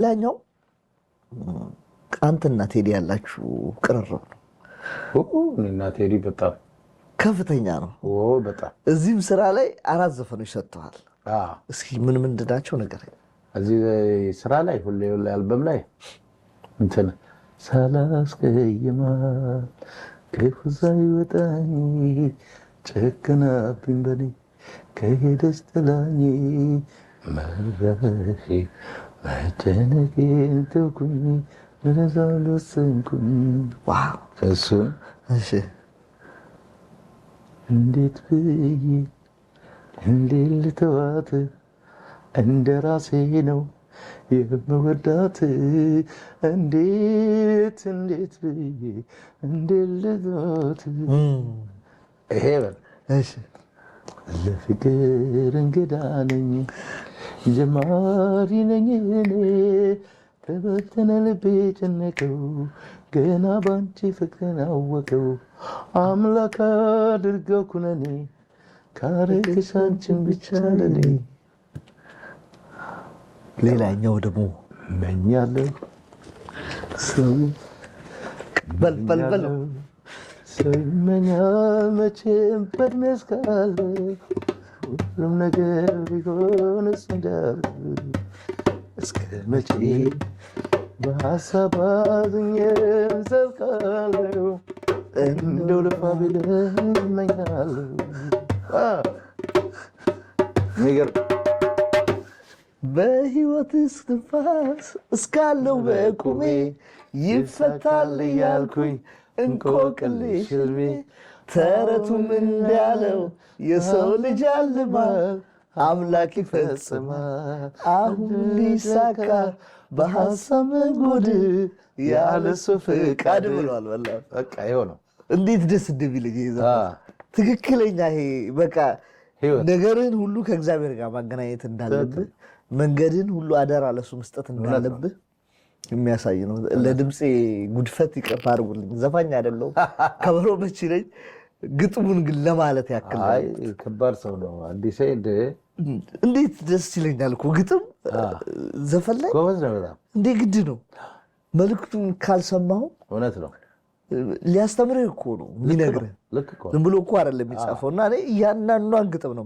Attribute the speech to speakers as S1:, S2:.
S1: ላኛው አንተና ቴዲ ያላችሁ ቅርርብ ነው።
S2: እኔና ቴዲ በጣም
S1: ከፍተኛ ነው።
S2: በጣም
S1: እዚህም ስራ ላይ 4 ዘፈኖች ሰጥተዋል። እስኪ ምን ምንድናቸው ነገር?
S2: እዚህ ስራ ላይ ሁሌ አልበም ላይ እንትን ሳላስቀይማት ክፉ ሳይወጣኝ ጨክናብኝ በኔ ከሄደች ጥላኝ መረሼ መጨነቄን ተውኩኝ ለዛው ወሰንኩኝ። እሱን እንዴት ብዬ እንዴት ልተዋት እንደ ራሴ ነው የምወዳት እንዴት ብዬ እንዴት ልተዋት። ይሄ ለፍቅር እንግዳ ነኝ ጀማሪ ነኝ እኔ ተበተነ ልቤ ጨነቀው ገና ባንቺ ፍቅርን አወቀው አምላክ አድርገው ኩነኔ ካረግሽ አንቺን ብቻ ለኔ።
S1: ሌላኛው ደግሞ
S2: እመኛለሁ ሰው
S1: በል
S2: ሰው ይመኛል መቼም በእድሜ እስካለ ሁሉም ነገር ቢሆን እሱ እንዳለ እስከ መቼ በሀሳብ አዝኜ እዘልቃለሁ እንደው ልፋ ብለህ እመኛለሁ። በህይወት እስትንፋስ እስካለው በቁሜ ይፈታል እያልኩኝ እንቆቅልሽ ህልሜ ተረቱም እንዳለው የሰው ልጅ አልማል አምላክ ይፈጽማል አሁን ሊሳካ በሐሳብ መንጎድ ያለሱ ፍቃድ ብሏል። በቃ ይኸው ነው።
S1: እንዴት ደስ እንደሚለኝ ትክክለኛ ይሄ በቃ ነገርን ሁሉ ከእግዚአብሔር ጋር ማገናኘት እንዳለብህ መንገድን ሁሉ አደራ ለሱ መስጠት እንዳለብህ የሚያሳይ ነው። ለድምፄ ጉድፈት ይቅርታ አድርጉልኝ። ዘፋኝ አይደለሁም፣ ከበሮ መቺ ነኝ። ግጥሙን ግን ለማለት ያክል
S2: ከባድ ሰው ነው አዲስ
S1: እንዴት ደስ ይለኛል እኮ ግጥም ዘፈን ላይ እንዴ ግድ ነው። መልእክቱን ካልሰማሁ
S2: እውነት ነው
S1: ሊያስተምርህ እኮ ነው የሚነግርህ። ዝም ብሎ እኮ አይደለም የሚጻፈው እና እያንዳንዷን ግጥም ነው